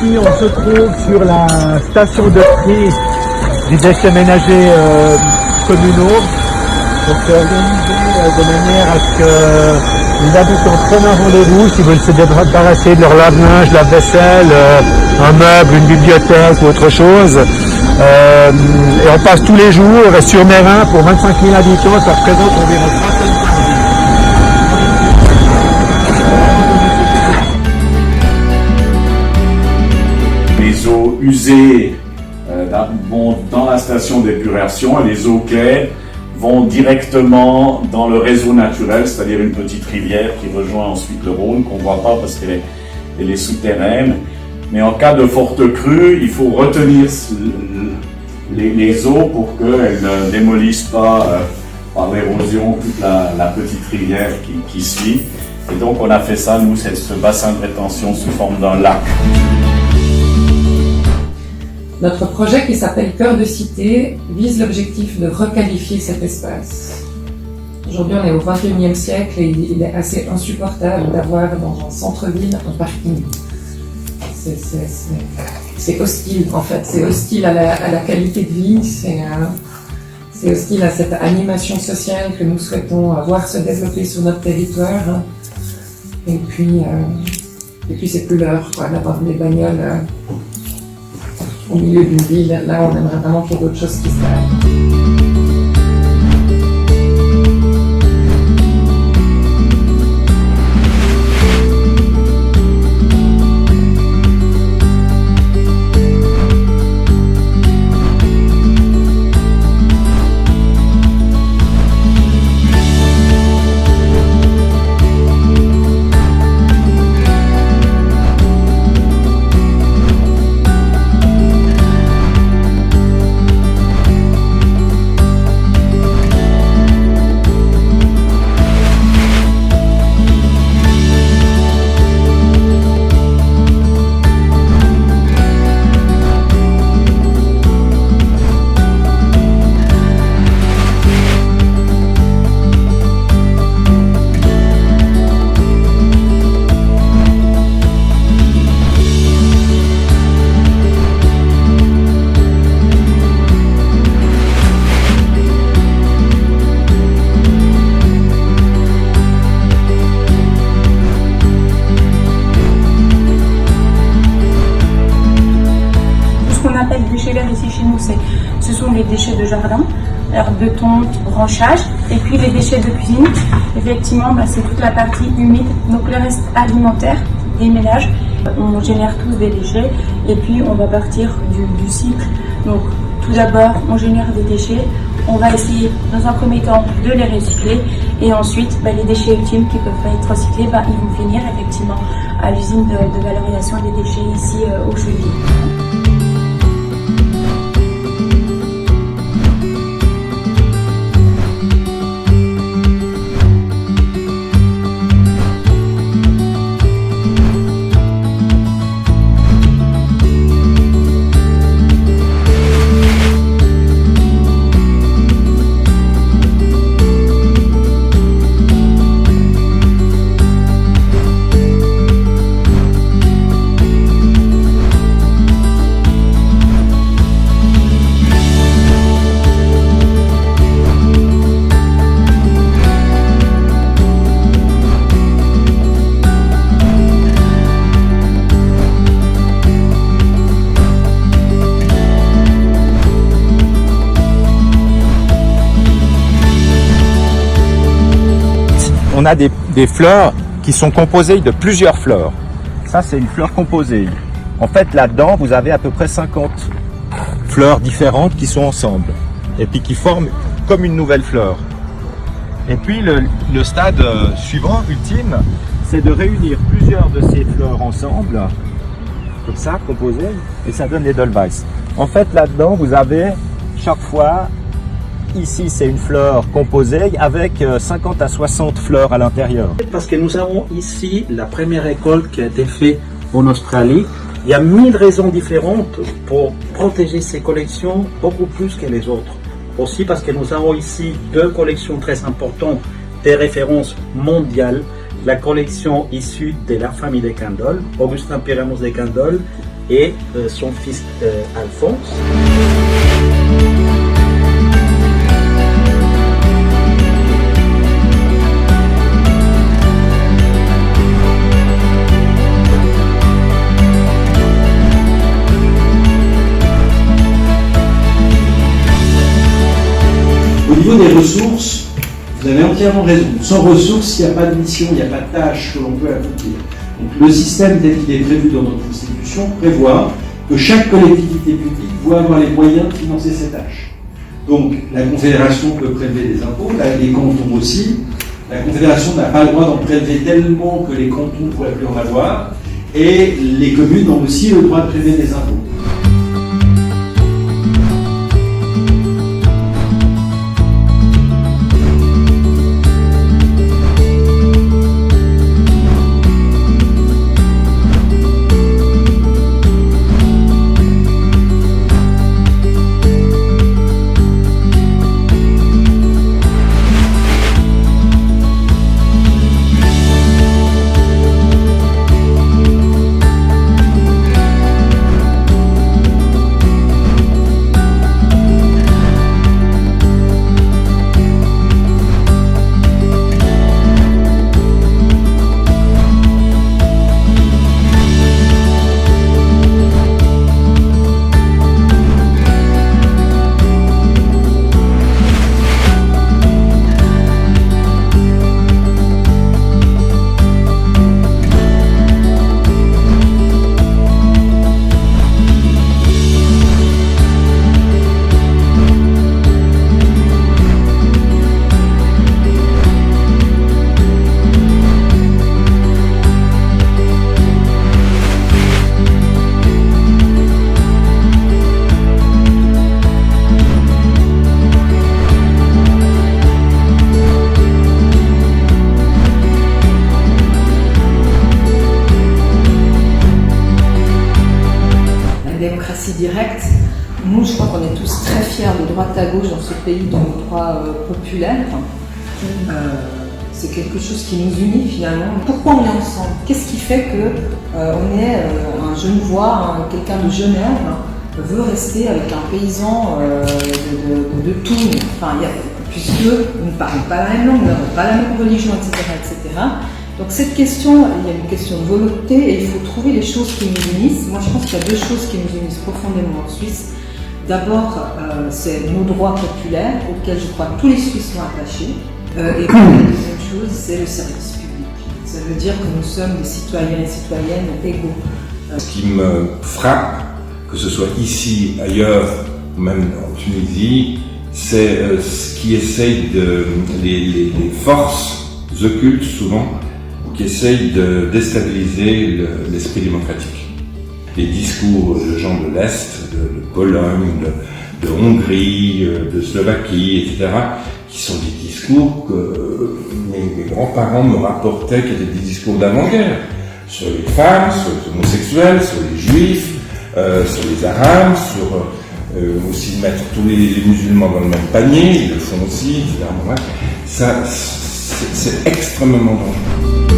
Ici, on se trouve sur la station de tri des déchets ménagers communaux. Donc c'est organisé de manière à ce que les habitants prennent un rendez-vous s'ils veulent se débarrasser de leur lave-linge, lave-vaisselle, un meuble, une bibliothèque ou autre chose. Et on passe tous les jours, et sur Mérin, pour 25 000 habitants, ça représente environ 3 tonnes par vie. Les eaux usées vont dans la station d'épuration et les eaux claires vont directement dans le réseau naturel, c'est-à-dire une petite rivière qui rejoint ensuite le Rhône, qu'on ne voit pas parce qu'elle est souterraine. Mais en cas de forte crue, il faut retenir les eaux pour qu'elles ne démolissent pas par l'érosion toute la petite rivière qui suit. Et donc on a fait ça, nous, c'est ce bassin de rétention sous forme d'un lac. Notre projet qui s'appelle Cœur de Cité vise l'objectif de requalifier cet espace. Aujourd'hui, on est au XXIe siècle et il est assez insupportable d'avoir dans un centre-ville un parking. C'est hostile en fait, c'est hostile à la qualité de vie, c'est hostile à cette animation sociale que nous souhaitons voir se développer sur notre territoire. Et puis c'est plus l'heure d'avoir des bagnoles au milieu d'une ville. Là, on aimerait vraiment qu'il y ait d'autres choses qui se passent. Déchets verts ici chez nous, ce sont les déchets de jardin, herbes de tonte, branchage, et puis les déchets de cuisine, effectivement c'est toute la partie humide, donc le reste alimentaire des ménages. On génère tous des déchets et puis on va partir du cycle. Donc tout d'abord on génère des déchets, on va essayer dans un premier temps de les recycler et ensuite les déchets ultimes qui ne peuvent pas être recyclés, ils vont finir effectivement à l'usine de valorisation des déchets ici au Chevilly. On a des fleurs qui sont composées de plusieurs fleurs. Ça, c'est une fleur composée. En fait, là-dedans, vous avez à peu près 50 fleurs différentes qui sont ensemble et puis qui forment comme une nouvelle fleur. Et puis, le stade suivant, ultime, c'est de réunir plusieurs de ces fleurs ensemble, comme ça, composées, et ça donne l'Edelweiss. En fait, là-dedans, vous avez chaque fois. Ici, c'est une fleur composée avec 50 à 60 fleurs à l'intérieur. Parce que nous avons ici la première récolte qui a été faite en Australie. Il y a 1000 raisons différentes pour protéger ces collections beaucoup plus que les autres. Aussi parce que nous avons ici deux collections très importantes, des références mondiales. La collection issue de la famille de Candolle, Augustin Pyramus de Candolle, et son fils Alphonse. Au niveau des ressources, vous avez entièrement raison. Sans ressources, il n'y a pas de mission, il n'y a pas de tâche que l'on peut accomplir. Donc, le système tel qu'il est prévu dans notre Constitution prévoit que chaque collectivité publique doit avoir les moyens de financer ses tâches. Donc la Confédération peut prélever des impôts, les cantons aussi. La Confédération n'a pas le droit d'en prélever tellement que les cantons ne pourraient plus en avoir. Et les communes ont aussi le droit de prélever des impôts. Directe. Nous, je crois qu'on est tous très fiers de droite à gauche dans ce pays de droit populaire. C'est quelque chose qui nous unit finalement. Pourquoi on est ensemble? Qu'est-ce qui fait que on est un Genevois, quelqu'un de Genève veut rester avec un paysan de Tours, puisque nous ne parlons pas la même langue, nous n'avons pas la même religion, etc., etc. Donc cette question, il y a une question de volonté et il faut trouver les choses qui nous unissent. Moi je pense qu'il y a deux choses qui nous unissent profondément en Suisse. D'abord, c'est nos droits populaires auxquels je crois que tous les Suisses sont attachés. Et puis, la deuxième chose, c'est le service public. Ça veut dire que nous sommes des citoyens et citoyennes égaux. Ce qui me frappe, que ce soit ici, ailleurs, ou même en Tunisie, c'est ce qui essaye les forces occultes souvent, qui essayent de déstabiliser l'esprit démocratique. Les discours de gens de l'Est, de Pologne, de Hongrie, de Slovaquie, etc., qui sont des discours que mes grands-parents me rapportaient, qui étaient des discours d'avant-guerre, sur les femmes, sur les homosexuels, sur les juifs, sur les arabes, sur aussi mettre tous les musulmans dans le même panier, ils le font aussi, etc. Ça, c'est extrêmement dangereux.